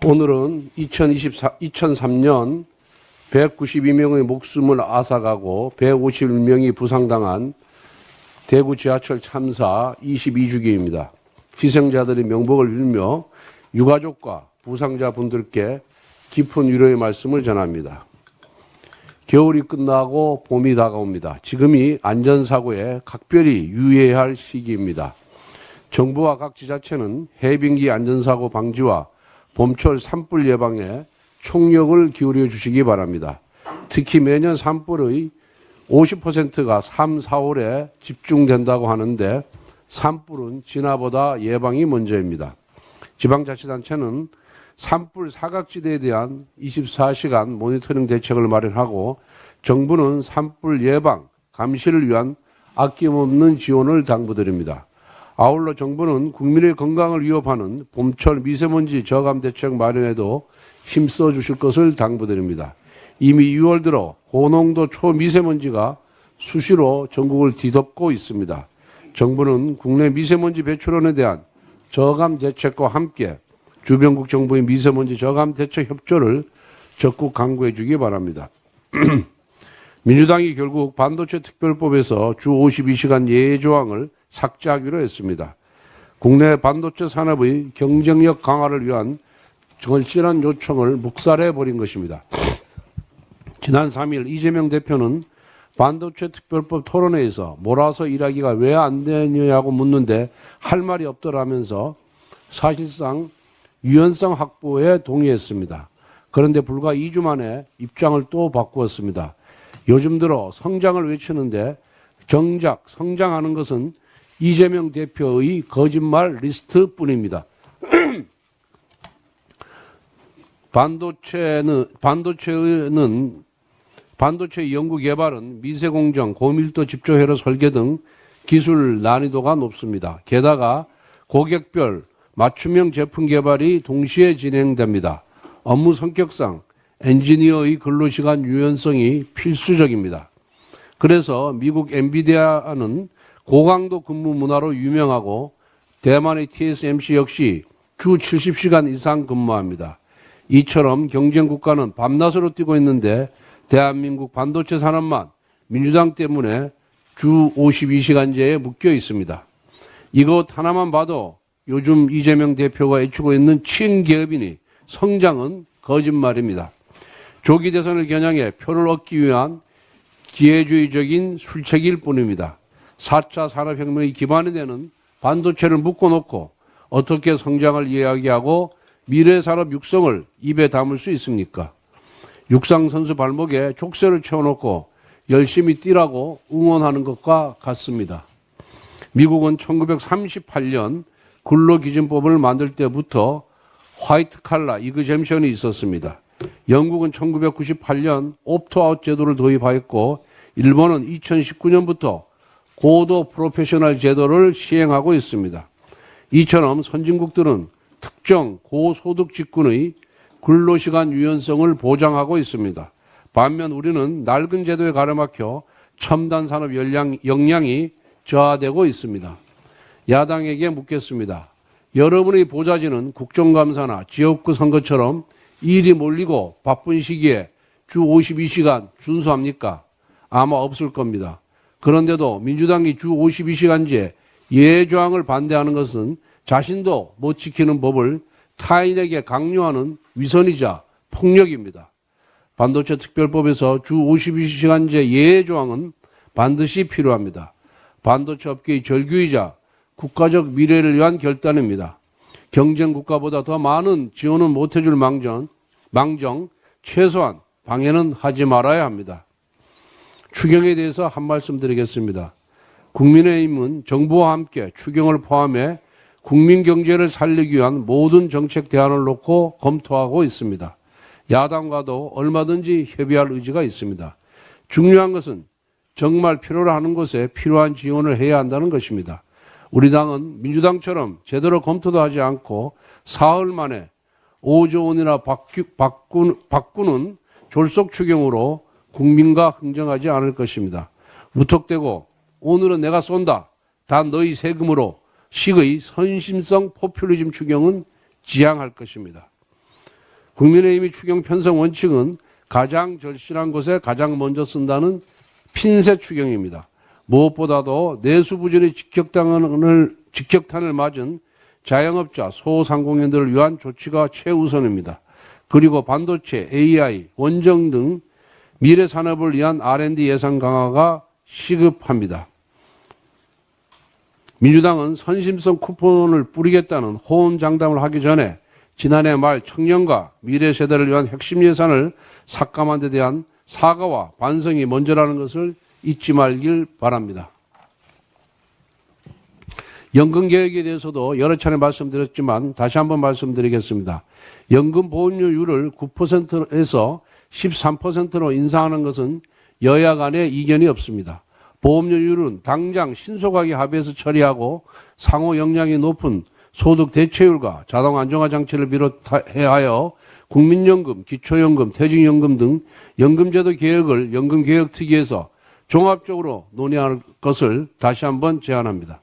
오늘은 2003년 192명의 목숨을 앗아가고 151명이 부상당한 대구 지하철 참사 22주기입니다. 희생자들의 명복을 빌며 유가족과 부상자분들께 깊은 위로의 말씀을 전합니다. 겨울이 끝나고 봄이 다가옵니다. 지금이 안전사고에 각별히 유의해야 할 시기입니다. 정부와 각 지자체는 해빙기 안전사고 방지와 봄철 산불 예방에 총력을 기울여 주시기 바랍니다. 특히 매년 산불의 50%가 3, 4월에 집중된다고 하는데 산불은 진화보다 예방이 먼저입니다. 지방자치단체는 산불 사각지대에 대한 24시간 모니터링 대책을 마련하고 정부는 산불 예방, 감시를 위한 아낌없는 지원을 당부드립니다. 아울러 정부는 국민의 건강을 위협하는 봄철 미세먼지 저감 대책 마련에도 힘써 주실 것을 당부드립니다. 이미 6월 들어 고농도 초미세먼지가 수시로 전국을 뒤덮고 있습니다. 정부는 국내 미세먼지 배출원에 대한 저감 대책과 함께 주변국 정부의 미세먼지 저감 대책 협조를 적극 강구해 주기 바랍니다. 민주당이 결국 반도체 특별법에서 주 52시간 예외 조항을 삭제하기로 했습니다. 국내 반도체 산업의 경쟁력 강화를 위한 절실한 요청을 묵살해 버린 것입니다. 지난 3일 이재명 대표는 반도체 특별법 토론회에서 몰아서 일하기가 왜 안 되느냐고 묻는데 할 말이 없더라면서 사실상 유연성 확보에 동의했습니다. 그런데 불과 2주 만에 입장을 또 바꾸었습니다. 요즘 들어 성장을 외치는데 정작 성장하는 것은 이재명 대표의 거짓말 리스트뿐입니다. 반도체 연구 개발은 미세공정, 고밀도 집조회로 설계 등 기술 난이도가 높습니다. 게다가 고객별 맞춤형 제품 개발이 동시에 진행됩니다. 업무 성격상 엔지니어의 근로시간 유연성이 필수적입니다. 그래서 미국 엔비디아는 고강도 근무 문화로 유명하고 대만의 TSMC 역시 주 70시간 이상 근무합니다. 이처럼 경쟁 국가는 밤낮으로 뛰고 있는데 대한민국 반도체 산업만 민주당 때문에 주 52시간제에 묶여 있습니다. 이것 하나만 봐도 요즘 이재명 대표가 애추고 있는 친기업이니 성장은 거짓말입니다. 조기 대선을 겨냥해 표를 얻기 위한 기회주의적인 술책일 뿐입니다. 4차 산업혁명의 기반이 되는 반도체를 묶어놓고 어떻게 성장을 이야기하고 미래산업 육성을 입에 담을 수 있습니까? 육상선수 발목에 족쇄를 채워놓고 열심히 뛰라고 응원하는 것과 같습니다. 미국은 1938년 근로기준법을 만들 때부터 화이트 칼라 이그젬션이 있었습니다. 영국은 1998년 옵트아웃 제도를 도입하였고 일본은 2019년부터 고도 프로페셔널 제도를 시행하고 있습니다. 이처럼 선진국들은 특정 고소득 직군의 근로시간 유연성을 보장하고 있습니다. 반면 우리는 낡은 제도에 가로막혀 첨단 산업 역량이 저하되고 있습니다. 야당에게 묻겠습니다. 여러분의 보좌진은 국정감사나 지역구 선거처럼 일이 몰리고 바쁜 시기에 주 52시간 준수합니까? 아마 없을 겁니다. 그런데도 민주당이 주 52시간제 예조항을 반대하는 것은 자신도 못 지키는 법을 타인에게 강요하는 위선이자 폭력입니다. 반도체 특별법에서 주 52시간제 예조항은 반드시 필요합니다. 반도체 업계의 절규이자 국가적 미래를 위한 결단입니다. 경쟁 국가보다 더 많은 지원은 못해줄 망정 최소한 방해는 하지 말아야 합니다. 추경에 대해서 한 말씀 드리겠습니다. 국민의힘은 정부와 함께 추경을 포함해 국민 경제를 살리기 위한 모든 정책 대안을 놓고 검토하고 있습니다. 야당과도 얼마든지 협의할 의지가 있습니다. 중요한 것은 정말 필요로 하는 곳에 필요한 지원을 해야 한다는 것입니다. 우리 당은 민주당처럼 제대로 검토도 하지 않고 사흘 만에 5조 원이나 바꾸는 졸속 추경으로 국민과 흥정하지 않을 것입니다. 무턱대고 오늘은 내가 쏜다. 다 너희 세금으로 식의 선심성 포퓰리즘 추경은 지양할 것입니다. 국민의힘이 추경 편성 원칙은 가장 절실한 곳에 가장 먼저 쓴다는 핀셋 추경입니다. 무엇보다도 내수 부진의 직격탄을 맞은 자영업자, 소상공인들을 위한 조치가 최우선입니다. 그리고 반도체, AI, 원정 등 미래 산업을 위한 R&D 예산 강화가 시급합니다. 민주당은 선심성 쿠폰을 뿌리겠다는 호언장담을 하기 전에 지난해 말 청년과 미래 세대를 위한 핵심 예산을 삭감한 데 대한 사과와 반성이 먼저라는 것을 잊지 말길 바랍니다. 연금 개혁에 대해서도 여러 차례 말씀드렸지만 다시 한번 말씀드리겠습니다. 연금 보험료율을 9%에서 13%로 인상하는 것은 여야 간에 이견이 없습니다. 보험료율은 당장 신속하게 합의해서 처리하고 상호 영향이 높은 소득 대체율과 자동 안정화 장치를 비롯하여 국민연금, 기초연금, 퇴직연금 등 연금제도 개혁을 연금개혁특위에서 종합적으로 논의할 것을 다시 한번 제안합니다.